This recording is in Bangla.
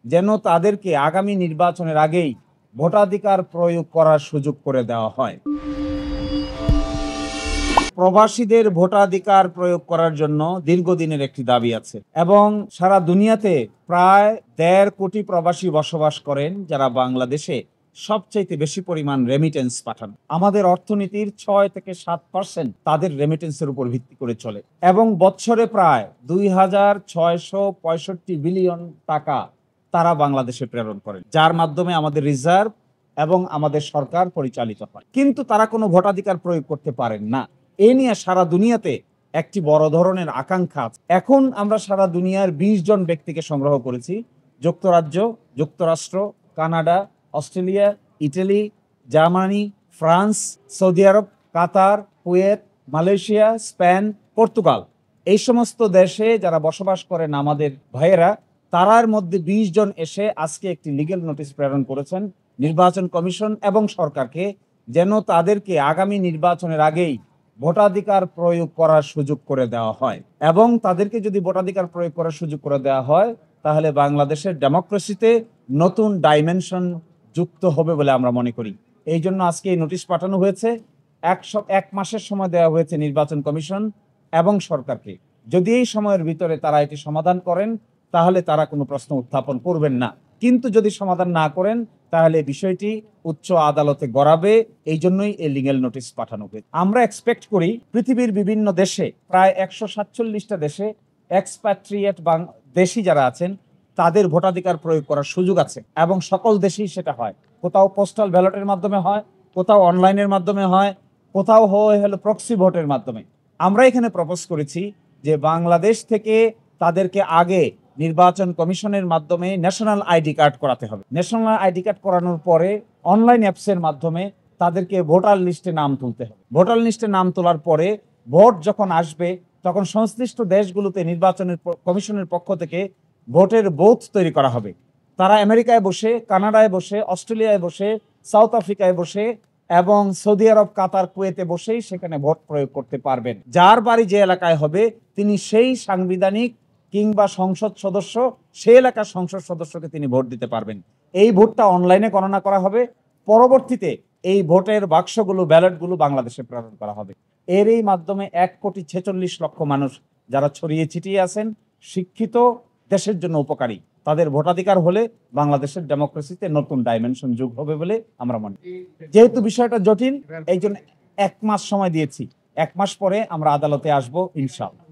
যেন তাদেরকে আগামী নির্বাচনের আগেই ভোটাধিকার প্রয়োগ করার সুযোগ করে দেওয়া হয়। প্রবাসীদের ভোটাধিকার প্রয়োগ করার জন্য দীর্ঘদিনের একটি দাবি আছে এবং সারা দুনিয়াতে প্রায় ১.৫ কোটি প্রবাসী বসবাস করেন, যারা বাংলাদেশে সবচাইতে বেশি পরিমাণ রেমিটেন্স পাঠান। আমাদের অর্থনীতির ৬ থেকে ৭% তাদের রেমিটেন্সের উপর ভিত্তি করে চলে এবং বছরে প্রায় ২,৬৬৫ বিলিয়ন টাকা তারা বাংলাদেশে প্রেরণ করেন, যার মাধ্যমে আমাদের রিজার্ভ এবং আমাদের সরকার পরিচালিত হয়। কিন্তু তারা কোনো ভোটাধিকার প্রয়োগ করতে পারেন না। এ নিয়ে সারা দুনিয়াতে একটি বড় ধরনের আকাঙ্ক্ষা আছে। এখন আমরা সারা দুনিয়ার ২০ জন ব্যক্তিকে সংগ্রহ করেছি। যুক্তরাজ্য, যুক্তরাষ্ট্র, Canada, Australia, Italy, Germany, France, Saudi Arab, Qatar, Kuwait, Malaysia, Spain, Portugal, এই সমস্ত দেশে যারা বসবাস করেন আমাদের ভাইয়েরা, তারার মধ্যে ২০ জন এসে আজকে একটি লিগ্যাল নোটিশ প্রেরণ করেছেন নির্বাচন কমিশন এবং সরকারকে, যেন তাদেরকে আগামী নির্বাচনের আগেই ভোটাধিকার প্রয়োগ করার সুযোগ করে দেওয়া হয়। এবং তাদেরকে যদি ভোটাধিকার প্রয়োগ করার সুযোগ করে দেওয়া হয়, তাহলে বাংলাদেশের ডেমোক্রেসিতে নতুন ডাইমেনশন যুক্ত হবে বলে আমরা মনে করি। এই জন্য আজকে এই নোটিশ পাঠানো হয়েছে। ১ মাসের সময় দেওয়া হয়েছে নির্বাচন কমিশন এবং সরকারকে। যদি এই সময়ের ভিতরে তারা এটি সমাধান করেন, তাহলে তারা কোনো প্রশ্ন উত্থাপন করবেন না। কিন্তু যদি সমাধান না করেন, তাহলে বিষয়টি উচ্চ আদালতে গড়াবে। এই জন্যই এই লিগ্যাল নোটিশ পাঠানো হয়েছে। আমরা এক্সপেক্ট করি পৃথিবীর বিভিন্ন দেশে, প্রায় ১৪৭টা দেশে এক্সপ্যাট্রিয়েট দেশি যারা আছেন, তাদের ভোটাধিকার প্রয়োগ করার সুযোগ আছে এবং সকল দেশেই সেটা হয়। কোথাও পোস্টাল ব্যালটের মাধ্যমে হয়, কোথাও অনলাইনের মাধ্যমে হয়, কোথাও হলো প্রক্সি ভোটের মাধ্যমে। আমরা এখানে প্রপোজ করেছি যে বাংলাদেশ থেকে তাদেরকে আগে নির্বাচন কমিশনের মাধ্যমে ন্যাশনাল আইডি কার্ড করাতে হবে। ন্যাশনাল আইডি কার্ড করানোর পরে অনলাইন অ্যাপসের মাধ্যমে তাদেরকে ভোটার লিস্টে নাম তুলতে হবে। ভোটার লিস্টে নাম তোলার পরে ভোট যখন আসবে, তখন সংশ্লিষ্ট দেশগুলোতে নির্বাচনের কমিশনের পক্ষ থেকে ভোটের বুথ তৈরি করা হবে। তারা আমেরিকায় বসে, কানাডায় বসে, অস্ট্রেলিয়ায় বসে, সাউথ আফ্রিকায় বসে এবং সৌদি আরব, কাতার, কুয়েতে বসেই সেখানে ভোট প্রয়োগ করতে পারবেন। যার বাড়ি যে এলাকায় হবে, তিনি সেই সাংবিধানিক কিংবা সংসদ সদস্য, সেই এলাকার সংসদ সদস্যকে তিনি ভোট দিতে পারবেন। এই ভোটটা অনলাইনে গণনা করা হবে। পরবর্তীতে এই ভোটের বাক্সগুলো, ব্যালটগুলো বাংলাদেশে প্রেরণ করা হবে। এরই মাধ্যমে ১,৪৬,০০,০০০ মানুষ যারা ছড়িয়ে ছিটিয়ে আছেন, শিক্ষিত, দেশের জন্য উপকারী, তাদের ভোটাধিকার হলে বাংলাদেশের ডেমোক্রেসিতে নতুন ডাইমেনশন যোগ হবে বলে আমরা মনে করি। যেহেতু বিষয়টা জটিল, এই জন্য ১ মাস সময় দিয়েছি। ১ মাস পরে আমরা আদালতে আসবো ইনশাআল্লাহ।